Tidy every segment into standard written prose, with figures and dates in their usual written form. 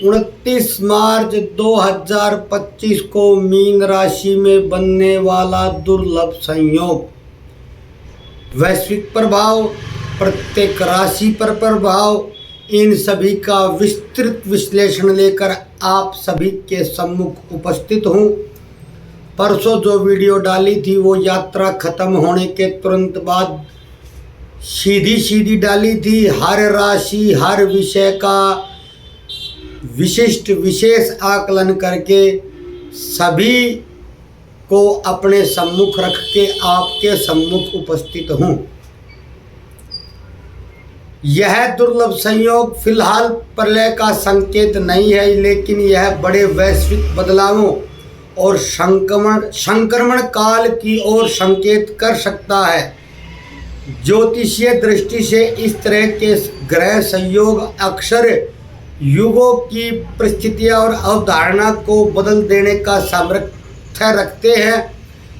29 मार्च 2025 को मीन राशि में बनने वाला दुर्लभ संयोग, वैश्विक प्रभाव, प्रत्येक राशि पर प्रभाव, इन सभी का विस्तृत विश्लेषण लेकर आप सभी के सम्मुख उपस्थित हूँ। परसों जो वीडियो डाली थी वो यात्रा खत्म होने के तुरंत बाद सीधी डाली थी। हर राशि हर विषय का विशिष्ट विशेष आकलन करके सभी को अपने सम्मुख रख के आपके सम्मुख उपस्थित हूँ। यह दुर्लभ संयोग फिलहाल प्रलय का संकेत नहीं है, लेकिन यह बड़े वैश्विक बदलावों और संक्रमण काल की ओर संकेत कर सकता है। ज्योतिषीय दृष्टि से इस तरह के ग्रह संयोग अक्सर युगों की परिस्थितियां और अवधारणा को बदल देने का सामर्थ्य रखते हैं।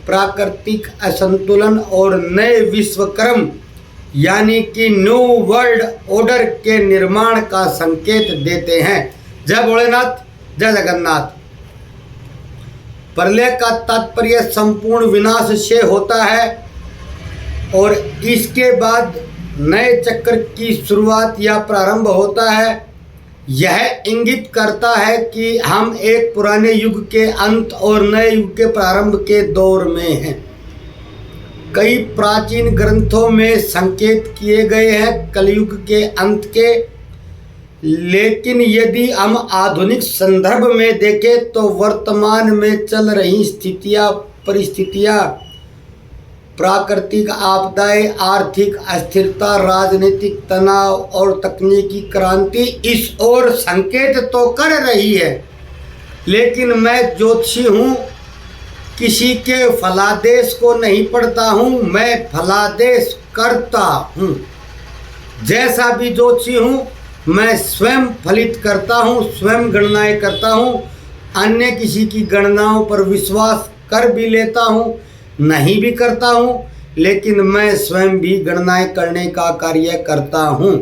प्राकृतिक असंतुलन और नए विश्वक्रम यानी कि न्यू वर्ल्ड ऑर्डर के निर्माण का संकेत देते हैं। जय भोलेनाथ, जय जगन्नाथ। प्रलय का तात्पर्य संपूर्ण विनाश से होता है और इसके बाद नए चक्र की शुरुआत या प्रारंभ होता है। यह इंगित करता है कि हम एक पुराने युग के अंत और नए युग के प्रारंभ के दौर में हैं। कई प्राचीन ग्रंथों में संकेत किए गए हैं कलयुग के अंत के, लेकिन यदि हम आधुनिक संदर्भ में देखें तो वर्तमान में चल रही परिस्थितियां, प्राकृतिक आपदाएं, आर्थिक अस्थिरता, राजनीतिक तनाव और तकनीकी क्रांति इस ओर संकेत तो कर रही है। लेकिन मैं ज्योतिषी हूँ, किसी के फलादेश को नहीं पढ़ता हूँ, मैं फलादेश करता हूँ। जैसा भी ज्योतिषी हूँ मैं स्वयं फलित करता हूँ, स्वयं गणनाएं करता हूँ। अन्य किसी की गणनाओं पर विश्वास कर भी लेता हूँ, नहीं भी करता हूँ, लेकिन मैं स्वयं भी गणनाएं करने का कार्य करता हूँ।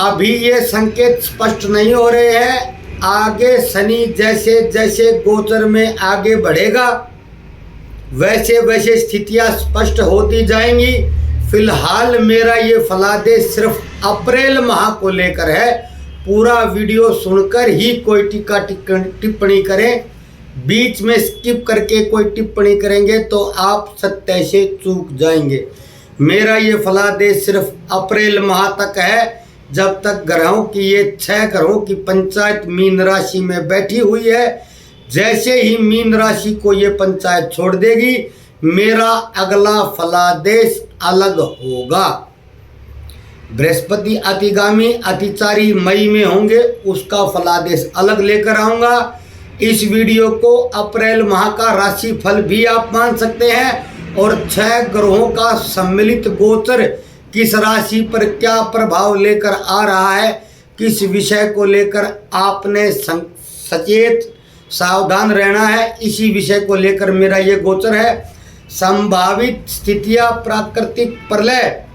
अभी ये संकेत स्पष्ट नहीं हो रहे हैं। आगे शनि जैसे जैसे गोचर में आगे बढ़ेगा वैसे वैसे स्थितियां स्पष्ट होती जाएंगी। फिलहाल मेरा ये फलादेश सिर्फ अप्रैल माह को लेकर है। पूरा वीडियो सुनकर ही कोई टीका टिप्पणी करें। बीच में स्किप करके कोई टिप्पणी करेंगे तो आप सत्य से चूक जाएंगे। मेरा ये फलादेश सिर्फ अप्रैल माह तक है, जब तक ग्रहों की ये 6 ग्रहों की पंचायत मीन राशि में बैठी हुई है। जैसे ही मीन राशि को ये पंचायत छोड़ देगी, मेरा अगला फलादेश अलग होगा। बृहस्पति अतिगामी अतिचारी मई में होंगे, उसका फलादेश अलग लेकर आऊँगा। इस वीडियो को अप्रैल माह का राशि फल भी आप मान सकते हैं और 6 ग्रहों का सम्मिलित गोचर किस राशि पर क्या प्रभाव लेकर आ रहा है, किस विषय को लेकर आपने सचेत सावधान रहना है, इसी विषय को लेकर मेरा ये गोचर है। संभावित स्थितियां प्राकृतिक प्रलय,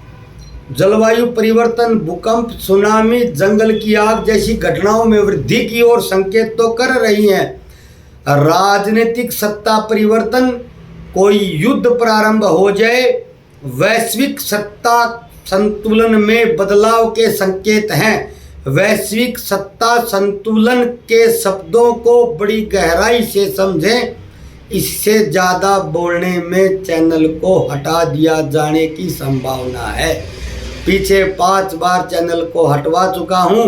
जलवायु परिवर्तन, भूकंप, सुनामी, जंगल की आग जैसी घटनाओं में वृद्धि की ओर संकेत तो कर रही हैं। राजनीतिक सत्ता परिवर्तन, कोई युद्ध प्रारंभ हो जाए, वैश्विक सत्ता संतुलन में बदलाव के संकेत हैं। वैश्विक सत्ता संतुलन के शब्दों को बड़ी गहराई से समझें। इससे ज़्यादा बोलने में चैनल को हटा दिया जाने की संभावना है। पीछे 5 बार चैनल को हटवा चुका हूँ।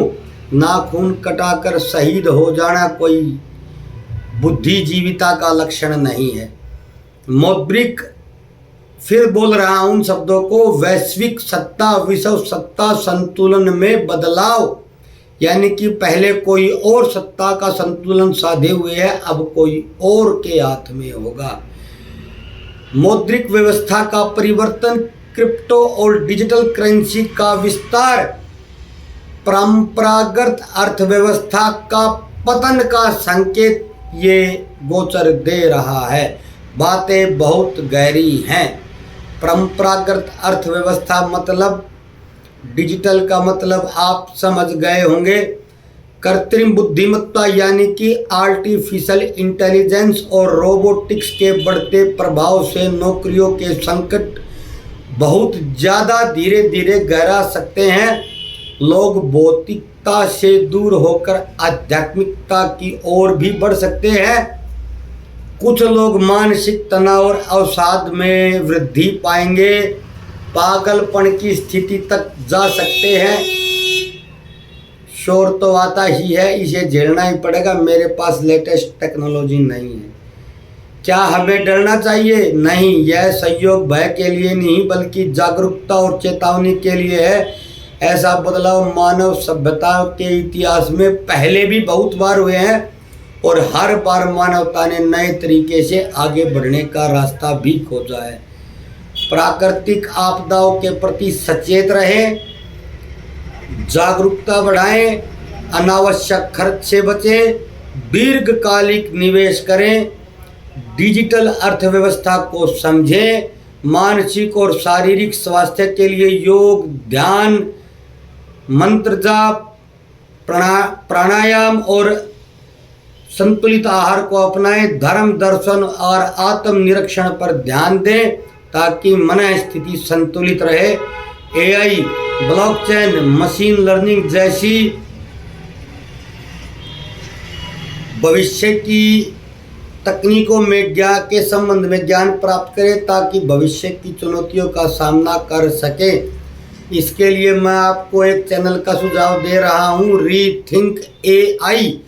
नाखून कटाकर शहीद हो जाना कोई बुद्धिजीविता का लक्षण नहीं है। मौद्रिक, फिर बोल रहा हूँ उन शब्दों को, वैश्विक सत्ता विश्व सत्ता संतुलन में बदलाव, यानी कि पहले कोई और सत्ता का संतुलन साधे हुए है, अब कोई और के हाथ में होगा। मौद्रिक व्यवस्था का परिवर्तन, क्रिप्टो और डिजिटल करेंसी का विस्तार, परंपरागत अर्थव्यवस्था का पतन का संकेत ये गोचर दे रहा है। बातें बहुत गहरी हैं। परंपरागत अर्थव्यवस्था मतलब, डिजिटल का मतलब आप समझ गए होंगे। कृत्रिम बुद्धिमत्ता यानी कि आर्टिफिशियल इंटेलिजेंस और रोबोटिक्स के बढ़ते प्रभाव से नौकरियों के संकट बहुत ज़्यादा धीरे धीरे गहरा सकते हैं। लोग भौतिकता से दूर होकर आध्यात्मिकता की ओर भी बढ़ सकते हैं। कुछ लोग मानसिक तनाव और अवसाद में वृद्धि पाएंगे, पागलपन की स्थिति तक जा सकते हैं। शोर तो आता ही है, इसे झेलना ही पड़ेगा। मेरे पास लेटेस्ट टेक्नोलॉजी नहीं है। क्या हमें डरना चाहिए? नहीं, यह सहयोग भय के लिए नहीं बल्कि जागरूकता और चेतावनी के लिए है। ऐसा बदलाव मानव सभ्यता के इतिहास में पहले भी बहुत बार हुए हैं और हर बार मानवता ने नए तरीके से आगे बढ़ने का रास्ता भी खोजा है। प्राकृतिक आपदाओं के प्रति सचेत रहें, जागरूकता बढ़ाएं, अनावश्यक खर्च से बचें, दीर्घकालिक निवेश करें, डिजिटल अर्थव्यवस्था को समझें, मानसिक और शारीरिक स्वास्थ्य के लिए योग, ध्यान, मंत्र जाप, प्राणायाम और संतुलित आहार को अपनाएं, धर्म, दर्शन और आत्मनिरीक्षण पर ध्यान दें ताकि मन स्थिति संतुलित रहे। एआई, ब्लॉकचेन, मशीन लर्निंग जैसी भविष्य की तकनीकों में ज्ञान के संबंध में ज्ञान प्राप्त करें ताकि भविष्य की चुनौतियों का सामना कर सके। इसके लिए मैं आपको एक चैनल का सुझाव दे रहा हूँ, rethink AI,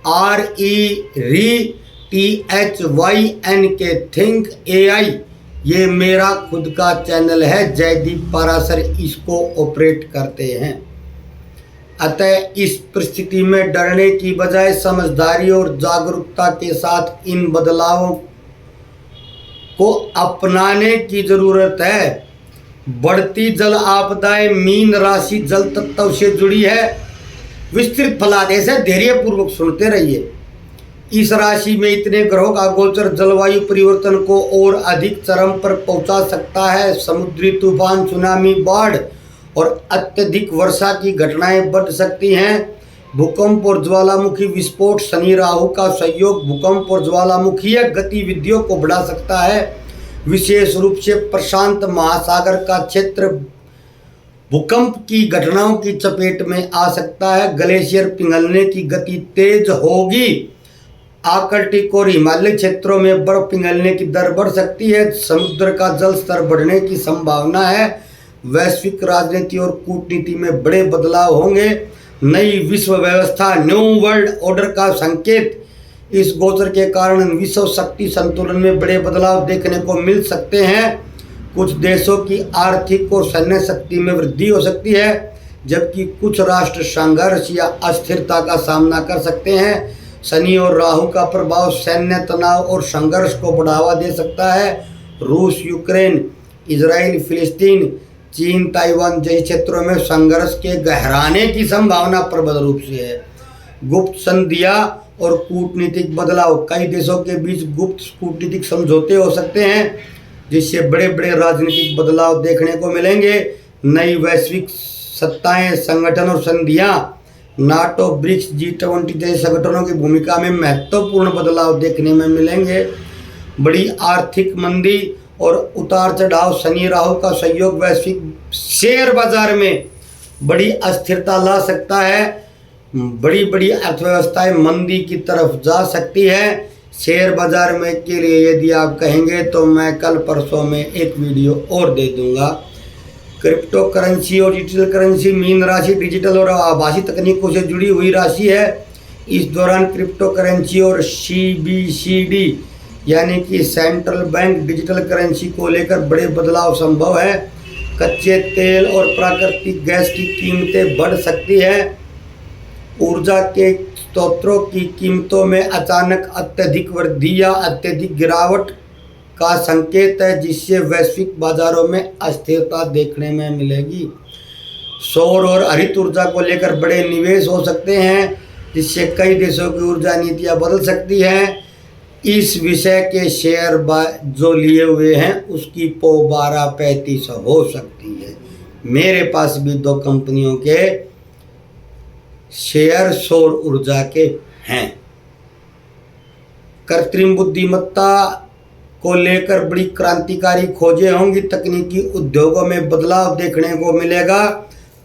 RETHYNK, think AI. ये मेरा खुद का चैनल है, जयदीप पारासर इसको ऑपरेट करते हैं। अतः इस परिस्थिति में डरने की बजाय समझदारी और जागरूकता के साथ इन बदलावों को अपनाने की जरूरत है। बढ़ती जल आपदाएं मीन राशि जल तत्व से जुड़ी है। विस्तृत फलादेश है, धैर्यपूर्वक सुनते रहिए। इस राशि में इतने ग्रहों का गोचर जलवायु परिवर्तन को और अधिक चरम पर पहुंचा सकता है। समुद्री तूफान, सुनामी, बाढ़ और अत्यधिक वर्षा की घटनाएं बढ़ सकती हैं। भूकंप और ज्वालामुखी विस्फोट, शनि राहु का संयोग भूकंप और ज्वालामुखीय गतिविधियों को बढ़ा सकता है। विशेष रूप से प्रशांत महासागर का क्षेत्र भूकंप की घटनाओं की चपेट में आ सकता है। ग्लेशियर पिघलने की गति तेज होगी। आर्कटिक और हिमालय क्षेत्रों में बर्फ पिघलने की दर बढ़ सकती है। समुद्र का जल स्तर बढ़ने की संभावना है। वैश्विक राजनीति और कूटनीति में बड़े बदलाव होंगे। नई विश्व व्यवस्था, न्यू वर्ल्ड ऑर्डर का संकेत। इस गोचर के कारण विश्व शक्ति संतुलन में बड़े बदलाव देखने को मिल सकते हैं। कुछ देशों की आर्थिक और सैन्य शक्ति में वृद्धि हो सकती है, जबकि कुछ राष्ट्र संघर्ष या अस्थिरता का सामना कर सकते हैं। शनि और राहु का प्रभाव सैन्य तनाव और संघर्ष को बढ़ावा दे सकता है। रूस, यूक्रेन, इजराइल, फिलिस्तीन, चीन, ताइवान जैसे क्षेत्रों में संघर्ष के गहराने की संभावना प्रबल रूप से है। गुप्त संधियां और कूटनीतिक बदलाव, कई देशों के बीच गुप्त कूटनीतिक समझौते हो सकते हैं जिससे बड़े बड़े राजनीतिक बदलाव देखने को मिलेंगे। नई वैश्विक सत्ताएं, संगठन और संधियां, नाटो, ब्रिक्स, G20 जैसे संगठनों की भूमिका में महत्वपूर्ण बदलाव देखने में मिलेंगे। बड़ी आर्थिक मंदी और उतार चढ़ाव, शनि राहु का सहयोग वैश्विक शेयर बाजार में बड़ी अस्थिरता ला सकता है। बड़ी बड़ी अर्थव्यवस्थाएं मंदी की तरफ जा सकती है। शेयर बाजार में के लिए यदि आप कहेंगे तो मैं कल परसों में एक वीडियो और दे दूंगा। क्रिप्टो करेंसी और डिजिटल करेंसी, मीन राशि डिजिटल और आभासी तकनीकों से जुड़ी हुई राशि है। इस दौरान क्रिप्टो करेंसी और CBCD यानी कि सेंट्रल बैंक डिजिटल करेंसी को लेकर बड़े बदलाव संभव है। कच्चे तेल और प्राकृतिक गैस की कीमतें बढ़ सकती है। ऊर्जा के स्रोतों की कीमतों में अचानक अत्यधिक वृद्धि या अत्यधिक गिरावट का संकेत है, जिससे वैश्विक बाजारों में अस्थिरता देखने में मिलेगी। सौर और हरित ऊर्जा को लेकर बड़े निवेश हो सकते हैं, जिससे कई देशों की ऊर्जा नीतियां बदल सकती हैं। इस विषय के शेयर जो लिए हुए हैं उसकी पो 12-35 हो सकती है। मेरे पास भी 2 कंपनियों के शेयर सौर ऊर्जा के हैं। कृत्रिम बुद्धिमत्ता को लेकर बड़ी क्रांतिकारी खोजें होंगी। तकनीकी उद्योगों में बदलाव देखने को मिलेगा।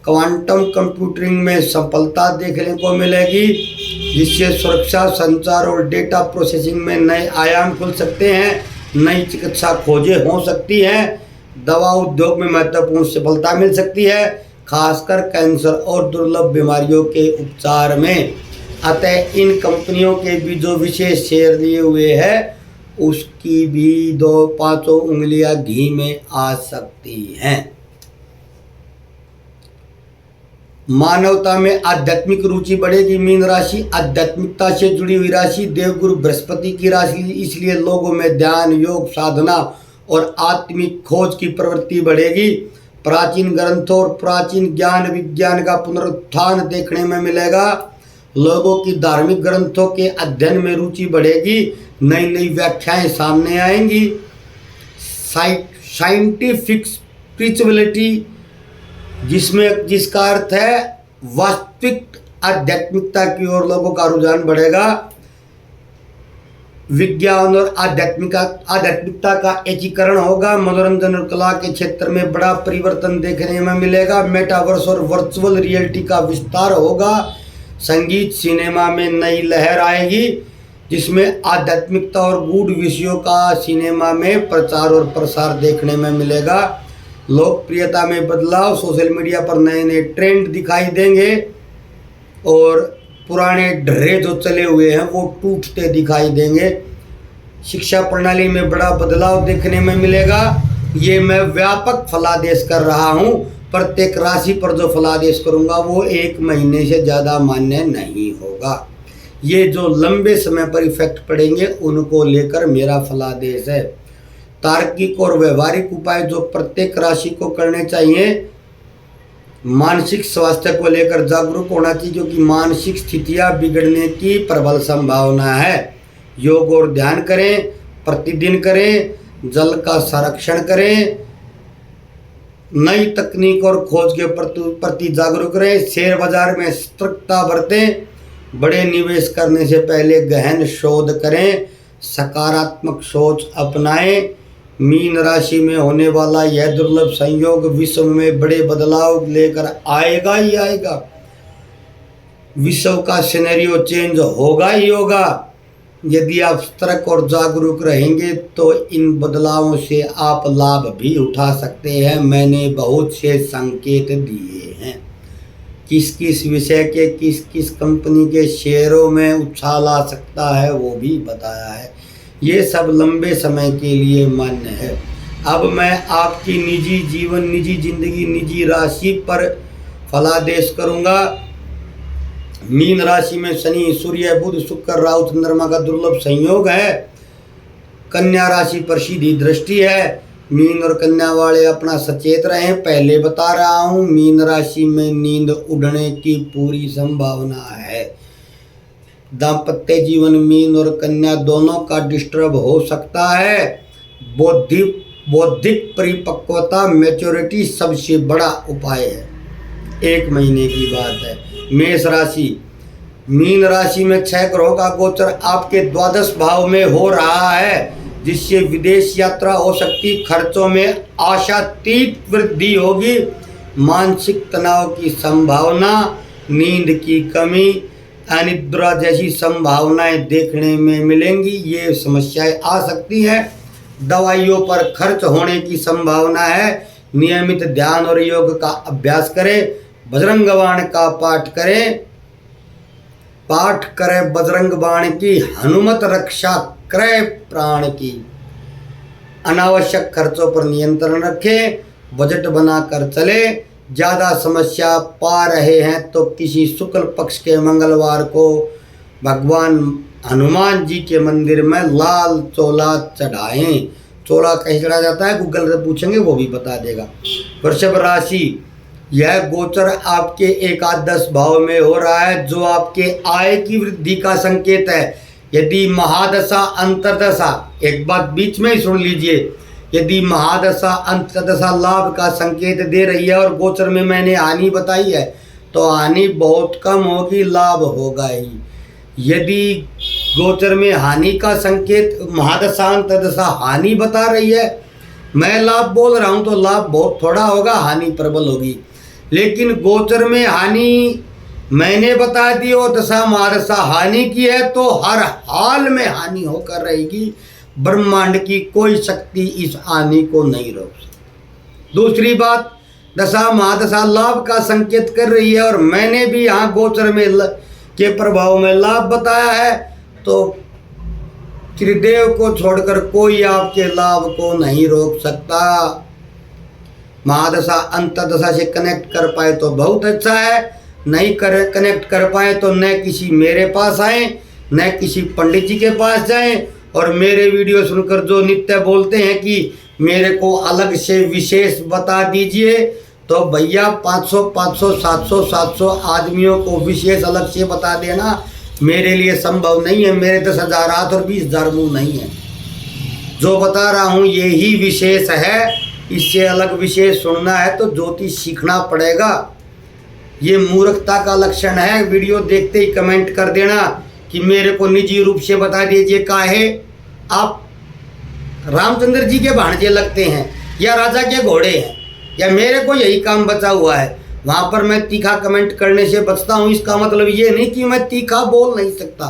क्वांटम कंप्यूटिंग में सफलता देखने को मिलेगी, जिससे सुरक्षा, संचार और डेटा प्रोसेसिंग में नए आयाम खुल सकते हैं। नई चिकित्सा खोजें हो सकती हैं। दवा उद्योग में महत्वपूर्ण सफलता मिल सकती है, खासकर कैंसर और दुर्लभ बीमारियों के उपचार में। अतः इन कंपनियों के भी जो विशेष शेयर लिए हुए हैं, उसकी भी 2-5 उंगलियां घी में आ सकती हैं। मानवता में आध्यात्मिक रुचि बढ़ेगी। मीन राशि आध्यात्मिकता से जुड़ी हुई राशि, देवगुरु बृहस्पति की राशि, इसलिए लोगों में ध्यान, योग साधना और आत्मिक खोज की प्रवृत्ति बढ़ेगी। प्राचीन ग्रंथों और प्राचीन ज्ञान विज्ञान का पुनरुत्थान देखने में मिलेगा। लोगों की धार्मिक ग्रंथों के अध्ययन में रुचि बढ़ेगी। नई नई व्याख्याएं सामने आएंगी। साइंटिफिक स्पिरिचुअलिटी, जिसका अर्थ है वास्तविक आध्यात्मिकता की ओर लोगों का रुझान बढ़ेगा। विज्ञान और आध्यात्मिकता का एकीकरण होगा। मनोरंजन और कला के क्षेत्र में बड़ा परिवर्तन देखने में मिलेगा। मेटावर्स और वर्चुअल रियलिटी का विस्तार होगा। संगीत, सिनेमा में नई लहर आएगी, जिसमें आध्यात्मिकता और गूढ़ विषयों का सिनेमा में प्रचार और प्रसार देखने में मिलेगा। लोकप्रियता में बदलाव, सोशल मीडिया पर नए नए ट्रेंड दिखाई देंगे और पुराने ढर्रे जो चले हुए हैं वो टूटते दिखाई देंगे। शिक्षा प्रणाली में बड़ा बदलाव देखने में मिलेगा। ये मैं व्यापक फलादेश कर रहा हूँ। प्रत्येक राशि पर जो फलादेश करूँगा वो 1 महीने से ज़्यादा मान्य नहीं होगा। ये जो लंबे समय पर इफेक्ट पड़ेंगे उनको लेकर मेरा फलादेश है। तार्किक और व्यवहारिक उपाय जो प्रत्येक राशि को करने चाहिए। मानसिक स्वास्थ्य को लेकर जागरूक होना चाहिए, क्योंकि मानसिक स्थितियां बिगड़ने की प्रबल संभावना है। योग और ध्यान करें, प्रतिदिन करें। जल का संरक्षण करें। नई तकनीक और खोज के प्रति जागरूक रहें। शेयर बाजार में सतर्कता बरतें। बड़े निवेश करने से पहले गहन शोध करें। सकारात्मक सोच अपनाएं। मीन राशि में होने वाला यह दुर्लभ संयोग विश्व में बड़े बदलाव लेकर आएगा ही आएगा। विश्व का सिनेरियो चेंज होगा ही होगा। यदि आप सतर्क और जागरूक रहेंगे तो इन बदलावों से आप लाभ भी उठा सकते हैं। मैंने बहुत से संकेत दिए हैं। किस किस विषय के, किस किस कंपनी के शेयरों में उछाल आ सकता है वो भी बताया है। ये सब लंबे समय के लिए मान्य है। अब मैं आपकी निजी जीवन, निजी जिंदगी, निजी राशि पर फलादेश करूंगा। मीन राशि में शनि, सूर्य, बुध, शुक्र, राहु, चंद्रमा का दुर्लभ संयोग है। कन्या राशि पर सीधी दृष्टि है। मीन और कन्या वाले अपना सचेत रहें। पहले बता रहा हूँ, मीन राशि में नींद उड़ने की पूरी संभावना है। दाम्पत्य जीवन मीन और कन्या दोनों का डिस्टर्ब हो सकता है। बौद्धिक परिपक्वता, मैच्योरिटी सबसे बड़ा उपाय है। 1 महीने की बात है। मेष राशि, मीन राशि में 6 ग्रहों का गोचर आपके द्वादश भाव में हो रहा है, जिससे विदेश यात्रा हो सकती। खर्चों में आशातीत वृद्धि होगी। मानसिक तनाव की संभावना, नींद की कमी, अनिद्रा जैसी संभावनाएं देखने में मिलेंगी। ये समस्याएं आ सकती हैं। दवाइयों पर खर्च होने की संभावना है। नियमित ध्यान और योग का अभ्यास करें। बजरंग बाण का पाठ करें बजरंग बाण की। हनुमत रक्षा करे प्राण की। अनावश्यक खर्चों पर नियंत्रण रखें। बजट बनाकर चले। ज़्यादा समस्या पा रहे हैं तो किसी शुक्ल पक्ष के मंगलवार को भगवान हनुमान जी के मंदिर में लाल चोला चढ़ाएं। चोला कैसे चढ़ाया जाता है गूगल से पूछेंगे, वो भी बता देगा। वृषभ राशि, यह गोचर आपके एकादश भाव में हो रहा है, जो आपके आय की वृद्धि का संकेत है। यदि महादशा अंतर्दशा, एक बात बीच में ही सुन लीजिए, यदि महादशा अंतर्दशा लाभ का संकेत दे रही है और गोचर में मैंने हानि बताई है, तो हानि बहुत कम होगी, लाभ होगा ही। यदि गोचर में हानि का संकेत महादशा अंतर्दशा हानि बता रही है, मैं लाभ बोल रहा हूँ, तो लाभ बहुत थोड़ा होगा, हानि प्रबल होगी। लेकिन गोचर में हानि मैंने बता दी और दशा महादशा हानि की है, तो हर हाल में हानि होकर रहेगी। ब्रह्मांड की कोई शक्ति इस हानि को नहीं रोक सकती। दूसरी बात, दशा महादशा लाभ का संकेत कर रही है और मैंने भी यहाँ गोचर में के प्रभाव में लाभ बताया है, तो त्रिदेव को छोड़कर कोई आपके लाभ को नहीं रोक सकता। महादशा अंतर्दशा से कनेक्ट कर पाए तो बहुत अच्छा है, नहीं कनेक्ट कर पाए तो न किसी मेरे पास आए, न किसी पंडित जी के पास जाएं। और मेरे वीडियो सुनकर जो नित्य बोलते हैं कि मेरे को अलग से विशेष बता दीजिए, तो भैया 500 500 700 700 आदमियों को विशेष अलग से बता देना मेरे लिए संभव नहीं है। मेरे 10,000 हाथ और 20,000 मुंह नहीं है। जो बता रहा हूँ यही विशेष है, इससे अलग विशेष सुनना है तो ज्योतिष सीखना पड़ेगा। ये मूर्खता का लक्षण है। वीडियो देखते ही कमेंट कर देना कि मेरे को निजी रूप से बता दीजिए। काहे आप रामचंद्र जी के भांजे लगते हैं या राजा के घोड़े हैं, या मेरे को यही काम बचा हुआ है। वहाँ पर मैं तीखा कमेंट करने से बचता हूँ। इसका मतलब ये नहीं कि मैं तीखा बोल नहीं सकता।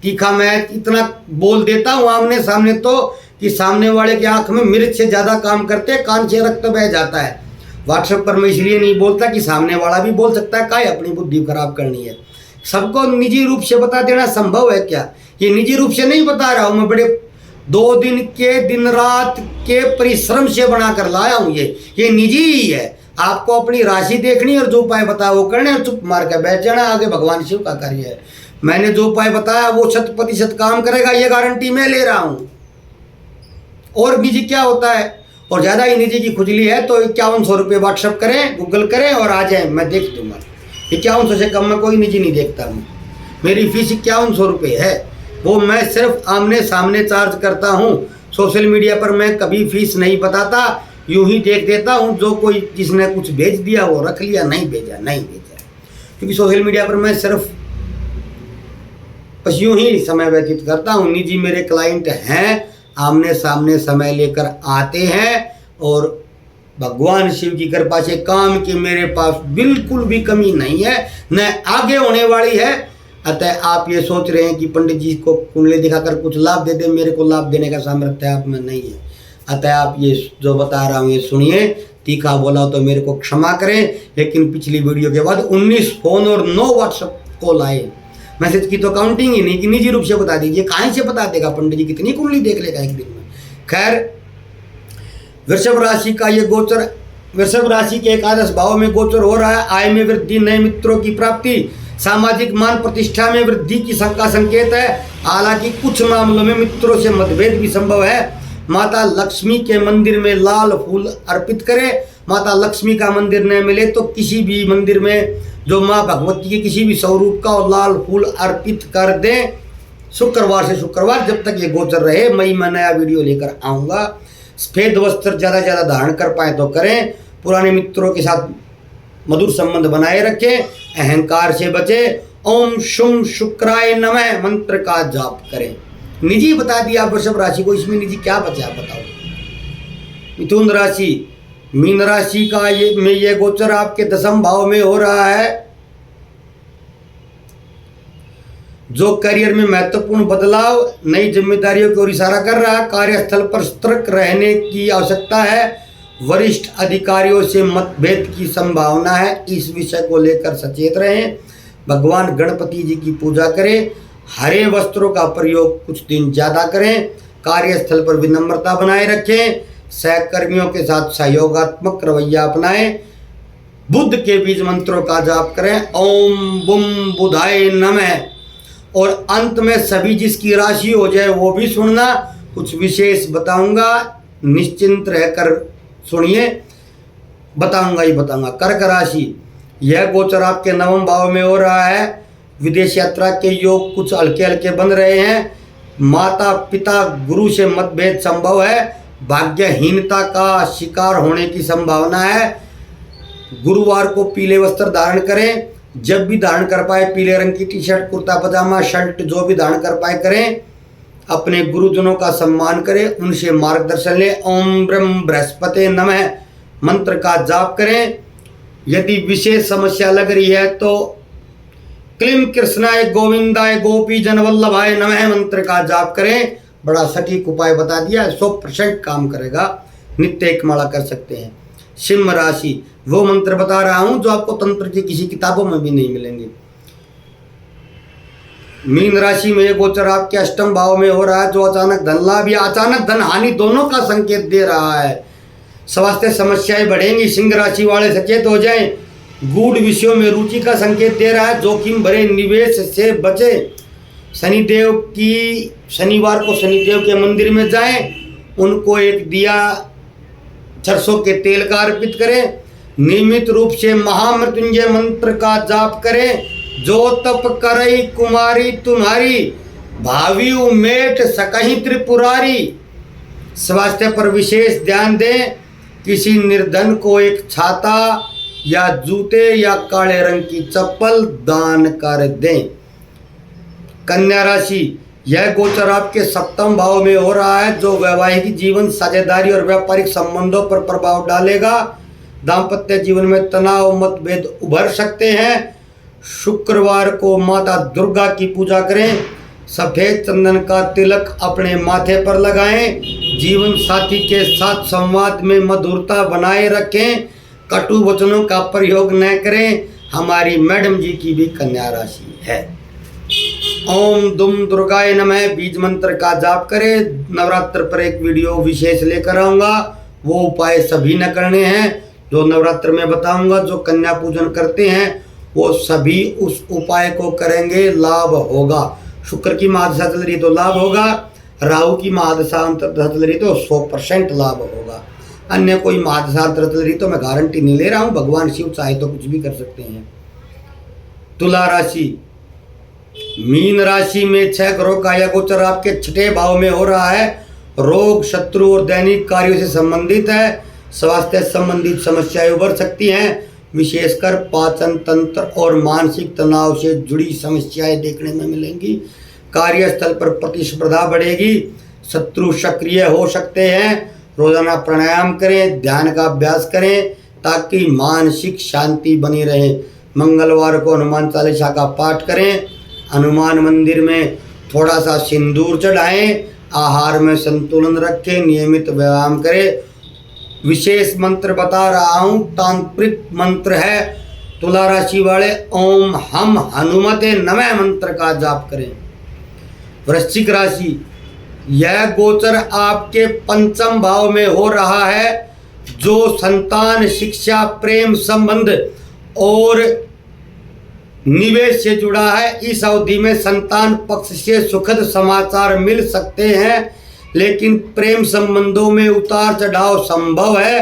तीखा मैं इतना बोल देता हूँ आमने सामने तो कि सामने वाले की आंख में मिर्च से ज़्यादा काम करते, कान से रक्त बह जाता है। व्हाट्सएप पर मैं इसलिए नहीं बोलता कि सामने वाला भी बोल सकता है, काहे अपनी बुद्धि खराब करनी है। सबको निजी रूप से बता देना संभव है क्या? ये निजी रूप से नहीं बता रहा हूँ मैं, बड़े 2 दिन के दिन रात के परिश्रम से बनाकर लाया हूँ। ये निजी ही है। आपको अपनी राशि देखनी और जो उपाय बताया वो करने और चुप मार कर बैठ जाना। आगे भगवान शिव का कार्य है। मैंने जो उपाय बताया वो 100% काम करेगा, ये गारंटी मैं ले रहा हूँ। और निजी क्या होता है? और ज़्यादा ही निजी की खुजली है तो 5100 रुपये व्हाट्सअप करें, गूगल करें और आ जाए, मैं देख दूंगा। 5100 से कम में कोई निजी नहीं देखता हूँ। मेरी फीस 5100 रुपये है। वो मैं सिर्फ आमने सामने चार्ज करता हूँ। सोशल मीडिया पर मैं कभी फीस नहीं बताता, यूं ही देख देता हूँ। जो कोई जिसने कुछ भेज दिया वो रख लिया, नहीं भेजा नहीं भेजा। क्योंकि सोशल मीडिया पर मैं सिर्फ बस यूं ही समय व्यतीत करता हूँ। निजी मेरे क्लाइंट हैं, आमने सामने समय लेकर आते हैं और भगवान शिव की कृपा से काम की मेरे पास बिल्कुल भी कमी नहीं है, न आगे होने वाली है। अतः आप ये सोच रहे हैं कि पंडित जी को कुंडली दिखाकर कुछ लाभ दे दे, मेरे को लाभ देने का सामर्थ्य आप में नहीं है। अतः आप ये जो बता रहा हूँ ये सुनिए। तीखा बोला तो मेरे को क्षमा करें, लेकिन पिछली वीडियो के बाद 19 फोन और 9 व्हाट्सएप कॉल आए। मैसेज की तो काउंटिंग ही नहीं कि निजी रूप से बता दीजिए। कहाँ से बता देगा पंडित जी? कितनी कुंडली देख लेगा एक दिन में। खैर, वृषभ राशि का ये गोचर, वृषभ राशि के एकादश भाव में गोचर हो रहा है। आय में वृद्धि, नए मित्रों की प्राप्ति, सामाजिक मान प्रतिष्ठा में वृद्धि की का संकेत है। हालांकि कुछ मामलों में मित्रों से मतभेद भी संभव है। माता लक्ष्मी के मंदिर में लाल फूल अर्पित करें। माता लक्ष्मी का मंदिर न मिले तो किसी भी मंदिर में जो माँ भगवती के किसी भी स्वरूप का और लाल फूल अर्पित कर दें। शुक्रवार से शुक्रवार जब तक ये गोचर रहे, मई में नया वीडियो लेकर आऊँगा। सफेद वस्त्र ज़्यादा से ज़्यादा धारण कर पाए तो करें। पुराने मित्रों के साथ मधुर संबंध बनाए रखें। अहंकार से बचें। ओम शुम शुक्राय नमः मंत्र का जाप करें। निजी बता दिया वृषभ राशि को, इसमें निजी क्या बचा बताओ। मिथुन राशि, मीन राशि का ये गोचर आपके 10वें भाव में हो रहा है, जो करियर में महत्वपूर्ण बदलाव, नई जिम्मेदारियों की ओर इशारा कर रहा है। कार्यस्थल पर सतर्क रहने की आवश्यकता है। वरिष्ठ अधिकारियों से मतभेद की संभावना है, इस विषय को लेकर सचेत रहें। भगवान गणपति जी की पूजा करें। हरे वस्त्रों का प्रयोग कुछ दिन ज़्यादा करें। कार्यस्थल पर विनम्रता बनाए रखें। सहकर्मियों के साथ सहयोगात्मक रवैया अपनाएं। बुद्ध के बीज मंत्रों का जाप करें। ओम बुम बुधाय नमः। और अंत में सभी जिसकी राशि हो जाए वो भी सुनना, कुछ विशेष बताऊंगा, निश्चिंत रहकर सुनिए, बताऊंगा ही बताऊंगा। कर्क राशि, यह गोचर आपके 9वें भाव में हो रहा है। विदेश यात्रा के योग कुछ हल्के हल्के बन रहे हैं। माता पिता गुरु से मतभेद संभव है। भाग्यहीनता का शिकार होने की संभावना है। गुरुवार को पीले वस्त्र धारण करें। जब भी धारण कर पाए पीले रंग की टी शर्ट, कुर्ता पजामा, शर्ट जो भी धारण कर पाए करें। अपने गुरुजनों का सम्मान करें, उनसे मार्गदर्शन लें। ओम ब्रह्म बृहस्पति नमः मंत्र का जाप करें। यदि विशेष समस्या लग रही है तो क्लीं कृष्णाय गोविंदाय गोपी जन वल्लभाय नमः मंत्र का जाप करें। बड़ा सटीक उपाय बता दिया, 100% काम करेगा। नित्य एक माला कर सकते हैं। सिंह राशि, वो मंत्र बता रहा हूं जो आपको तंत्र की किसी किताबों में भी नहीं मिलेंगे। मीन राशि में गोचर आपके अष्टम भाव में हो रहा है, जो अचानक धन लाभ या अचानक धन हानि दोनों का संकेत दे रहा है। स्वास्थ्य समस्याएं बढ़ेंगी। सिंह राशि वाले सचेत हो जाएं। गूढ़ विषयों में रुचि का संकेत दे रहा है। जोखिम भरे निवेश से बचें। शनिवार को शनिदेव के मंदिर में जाएं, उनको एक दिया सरसों के तेल का अर्पित करें। नियमित रूप से महामृत्युंजय मंत्र का जाप करें। जो तप करई कुमारी तुम्हारी, भावी उमेट सकहीं त्रिपुरारी। स्वास्थ्य पर विशेष ध्यान दें। किसी निर्धन को एक छाता या जूते या काले रंग की चप्पल दान कर दें। कन्या राशि, यह गोचर आपके सप्तम भाव में हो रहा है, जो वैवाहिक जीवन, साझेदारी और व्यापारिक संबंधों पर प्रभाव डालेगा। दाम्पत्य जीवन में तनाव मतभेद उभर सकते हैं। शुक्रवार को माता दुर्गा की पूजा करें। सफेद चंदन का तिलक अपने माथे पर लगाएं। जीवन साथी के साथ संवाद में मधुरता बनाए रखें। कटु वचनों का प्रयोग न करें। हमारी मैडम जी की भी कन्या राशि है। ओम दुम दुर्गाय नमः बीज मंत्र का जाप करें। नवरात्र पर एक वीडियो विशेष लेकर आऊँगा, वो उपाय सभी न करने हैं जो नवरात्र में बताऊंगा। जो कन्या पूजन करते हैं वो सभी उस उपाय को करेंगे, लाभ होगा। शुक्र की महादशा चल रही तो लाभ होगा, राहु की महादशा चल रही तो 100% लाभ होगा। अन्य कोई महादशा चल रही तो मैं गारंटी नहीं ले रहा हूँ, भगवान शिव चाहे तो कुछ भी कर सकते हैं। तुला राशि, मीन राशि में 6 ग्रहों का यह गोचर आपके 6ठे भाव में हो रहा है। रोग, शत्रु और दैनिक कार्यों से संबंधित है। स्वास्थ्य संबंधित समस्याएं उभर सकती हैं। विशेषकर पाचन तंत्र और मानसिक तनाव से जुड़ी समस्याएं देखने में मिलेंगी। कार्यस्थल पर प्रतिस्पर्धा बढ़ेगी। शत्रु सक्रिय हो सकते हैं। रोजाना प्राणायाम करें, ध्यान का अभ्यास करें ताकि मानसिक शांति बनी रहे। मंगलवार को हनुमान चालीसा का पाठ करें। हनुमान मंदिर में थोड़ा सा सिंदूर चढ़ाएं। आहार में संतुलन रखें। नियमित व्यायाम करें। विशेष मंत्र बता रहा हूँ, तांत्रिक मंत्र है। तुला राशि वाले ओम हम हनुमते नमः मंत्र का जाप करें। वृश्चिक राशि, यह गोचर आपके 5म भाव में हो रहा है, जो संतान, शिक्षा, प्रेम संबंध और निवेश से जुड़ा है। इस अवधि में संतान पक्ष से सुखद समाचार मिल सकते हैं, लेकिन प्रेम संबंधों में उतार चढ़ाव संभव है।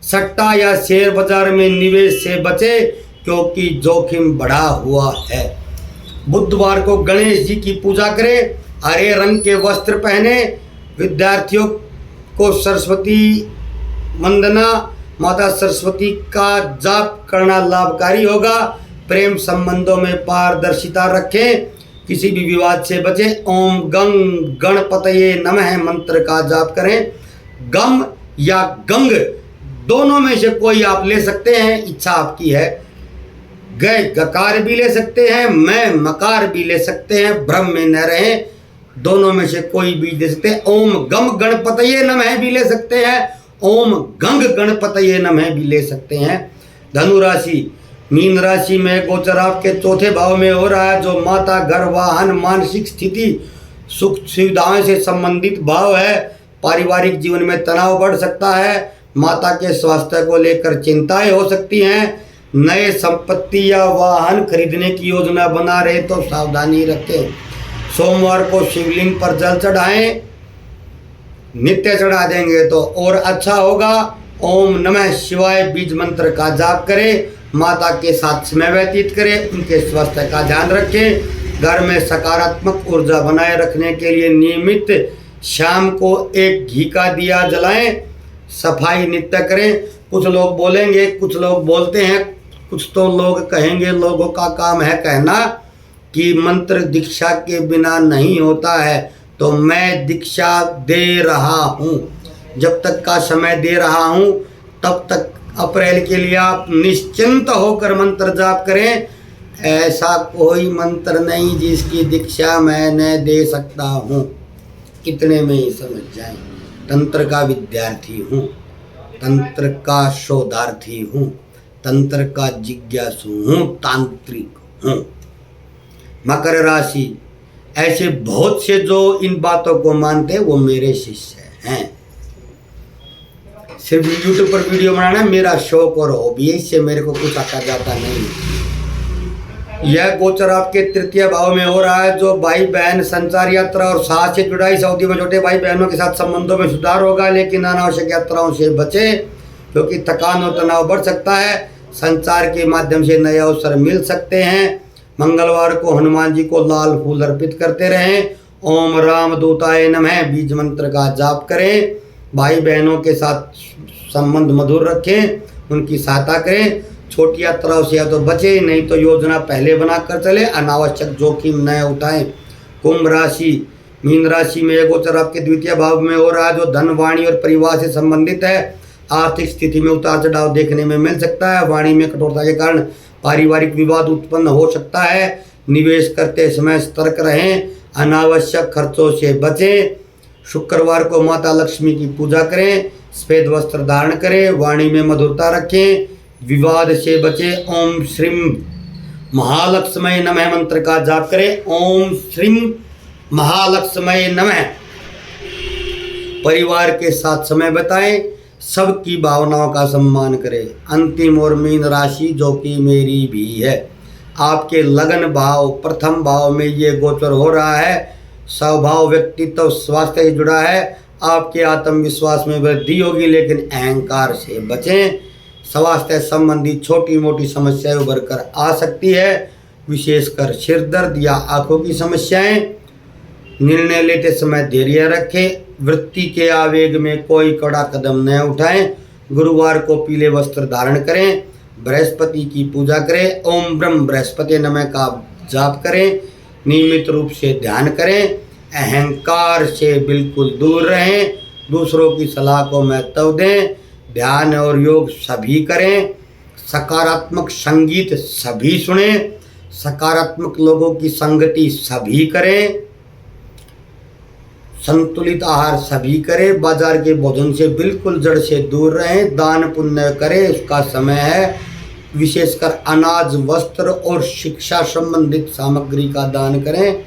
सट्टा या शेयर बाजार में निवेश से बचे क्योंकि जोखिम बढ़ा हुआ है। बुधवार को गणेश जी की पूजा करें। हरे रंग के वस्त्र पहने। विद्यार्थियों को सरस्वती वंदना, माता सरस्वती का जाप करना लाभकारी होगा। प्रेम संबंधों में पारदर्शिता रखें। किसी भी विवाद से बचें। ओम गंग गणपतये नमः मंत्र का जाप करें। गम या गंग दोनों में से कोई आप ले सकते हैं, इच्छा आपकी है। गय गकार भी ले सकते हैं, मैं मकार भी ले सकते हैं। भ्रम में न रहें, दोनों में से कोई भी ले सकते हैं। ओम गम गणपतये नमः भी ले सकते हैं। ओम गंग गणपतये नमः भी ले सकते हैं। धनु राशि, मीन राशि में गोचर आपके 4थे भाव में हो रहा है, जो माता, घर, वाहन, मानसिक स्थिति, सुख सुविधाओं से संबंधित भाव है। पारिवारिक जीवन में तनाव बढ़ सकता है। माता के स्वास्थ्य को लेकर चिंताएं हो सकती हैं। नए संपत्ति या वाहन खरीदने की योजना बना रहे तो सावधानी रखें। सोमवार को शिवलिंग पर जल चढ़ाएं। नित्य चढ़ा देंगे तो और अच्छा होगा। ओम नमः शिवाय बीज मंत्र का जाप करें। माता के साथ समय व्यतीत करें। उनके स्वास्थ्य का ध्यान रखें। घर में सकारात्मक ऊर्जा बनाए रखने के लिए नियमित शाम को एक घी का दिया जलाएं। सफाई नित्य करें। कुछ लोग बोलेंगे, कुछ लोग बोलते हैं कुछ तो लोग कहेंगे, लोगों का काम है कहना कि मंत्र दीक्षा के बिना नहीं होता है, तो मैं दीक्षा दे रहा हूँ। जब तक का समय दे रहा हूँ तब तक अप्रैल के लिए आप निश्चिंत होकर मंत्र जाप करें। ऐसा कोई मंत्र नहीं जिसकी दीक्षा मैं न दे सकता हूँ, इतने में ही समझ जाएं। तंत्र का विद्यार्थी हूँ, तंत्र का शोधार्थी हूँ, तंत्र का जिज्ञासु हूँ, तांत्रिक हूँ। मकर राशि, ऐसे बहुत से जो इन बातों को मानते हैं वो मेरे शिष्य हैं। सिर्फ यूट्यूब पर वीडियो बनाना मेरा शौक और हॉबी है, इससे मेरे को कुछ आता जाता नहीं। यह गोचर आपके तृतीय भाव में हो रहा है, जो भाई बहन, संचार यात्रा और साहस से जुड़ा। इस अवधि में छोटे भाई बहनों के साथ संबंधों में सुधार होगा, लेकिन अनावश्यक यात्राओं से बचें क्योंकि थकान और तनाव बढ़ सकता है। संचार के माध्यम से नए अवसर मिल सकते हैं। मंगलवार को हनुमान जी को लाल फूल अर्पित करते रहें। ओम राम दूताय नमः बीज मंत्र का जाप करें। भाई बहनों के साथ संबंध मधुर रखें, उनकी सहायता करें। छोटी यात्राओं से या तो बचें, नहीं तो योजना पहले बनाकर चले। अनावश्यक जोखिम न उठाएं। कुंभ राशि, मीन राशि में गोचर आपके द्वितीय भाव में हो रहा है, जो धन, वाणी और परिवार से संबंधित है। आर्थिक स्थिति में उतार चढ़ाव देखने में मिल सकता है। वाणी में कठोरता के कारण पारिवारिक विवाद उत्पन्न हो सकता है। निवेश करते समय सतर्क रहें। अनावश्यक खर्चों से बचें। शुक्रवार को माता लक्ष्मी की पूजा करें। सफेद वस्त्र धारण करें। वाणी में मधुरता रखें। विवाद से बचें। ओम श्रीम महालक्ष्मी नमः मंत्र का जाप करें। ओम श्रीम महालक्ष्मी नमः। परिवार के साथ समय बिताएं। सबकी भावनाओं का सम्मान करें। अंतिम और मीन राशि, जो कि मेरी भी है, आपके लगन भाव प्रथम भाव में ये गोचर हो रहा है। स्वभाव, व्यक्तित्व, स्वास्थ्य से जुड़ा है। आपके आत्मविश्वास में वृद्धि होगी, लेकिन अहंकार से बचें। स्वास्थ्य संबंधी छोटी मोटी समस्याएं उभर कर आ सकती है, विशेषकर सिर दर्द या आंखों की समस्याएं। निर्णय लेते समय धैर्य रखें। वृत्ति के आवेग में कोई कड़ा कदम न उठाएं। गुरुवार को पीले वस्त्र धारण करें। बृहस्पति की पूजा करें। ओम ब्रह्म बृहस्पति नमः का जाप करें। नियमित रूप से ध्यान करें। अहंकार से बिल्कुल दूर रहें। दूसरों की सलाह को महत्व दें। ध्यान और योग सभी करें। सकारात्मक संगीत सभी सुने। सकारात्मक लोगों की संगति सभी करें। संतुलित आहार सभी करें। बाजार के भोजन से बिल्कुल जड़ से दूर रहें। दान पुण्य करें, उसका समय है। विशेषकर अनाज, वस्त्र और शिक्षा संबंधित सामग्री का दान करें।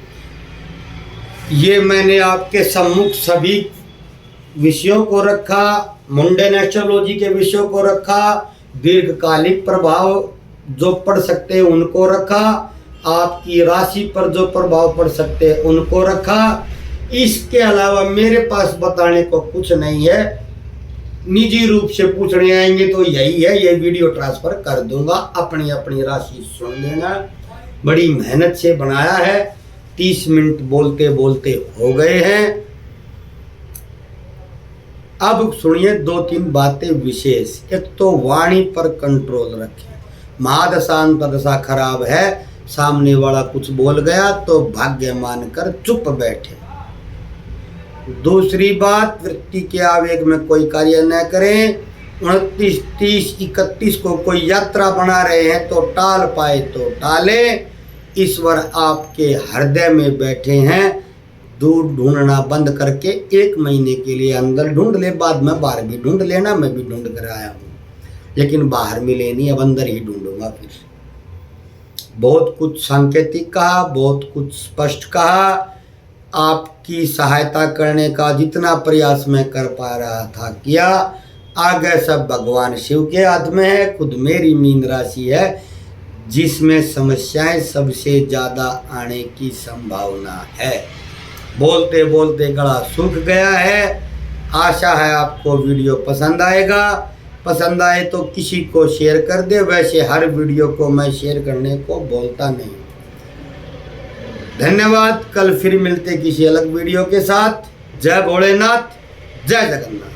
ये मैंने आपके सम्मुख सभी विषयों को रखा। मुंडन एस्ट्रोलॉजी के विषयों को रखा। दीर्घकालिक प्रभाव जो पड़ सकते हैं उनको रखा। आपकी राशि पर जो प्रभाव पड़ सकते हैं उनको रखा। इसके अलावा मेरे पास बताने को कुछ नहीं है। निजी रूप से पूछने आएंगे तो यही है, ये वीडियो ट्रांसफर कर दूंगा। अपनी अपनी राशि सुन लेना। बड़ी मेहनत से बनाया है। 30 मिनट बोलते बोलते हो गए हैं। अब सुनिए 2-3 बातें विशेष। एक तो वाणी पर कंट्रोल रखें। महादशा अंतर्दशा खराब है, सामने वाला कुछ बोल गया तो भाग्य मानकर चुप बैठे। दूसरी बात, वृत्ति के आवेग में कोई कार्य न करें। 29, 30, 31 को कोई यात्रा बना रहे हैं तो टाल पाए तो टालें। ईश्वर आपके हृदय में बैठे हैं। दूर ढूंढना बंद करके 1 महीने के लिए अंदर ढूंढ ले, बाद में बाहर भी ढूंढ लेना। मैं भी ढूंढ कर आया हूँ, लेकिन बाहर मिले नहीं, अब अंदर ही ढूंढूंगा। फिर बहुत कुछ सांकेतिक कहा, बहुत कुछ स्पष्ट कहा। आपकी सहायता करने का जितना प्रयास मैं कर पा रहा था किया। आगे सब भगवान शिव के हाथ में है। खुद मेरी मीन राशि है जिसमें समस्याएं सबसे ज़्यादा आने की संभावना है। बोलते बोलते गला सूख गया है। आशा है आपको वीडियो पसंद आएगा। पसंद आए तो किसी को शेयर कर दे। वैसे हर वीडियो को मैं शेयर करने को बोलता नहीं। धन्यवाद। कल फिर मिलते किसी अलग वीडियो के साथ। जय भोलेनाथ, जय जगन्नाथ।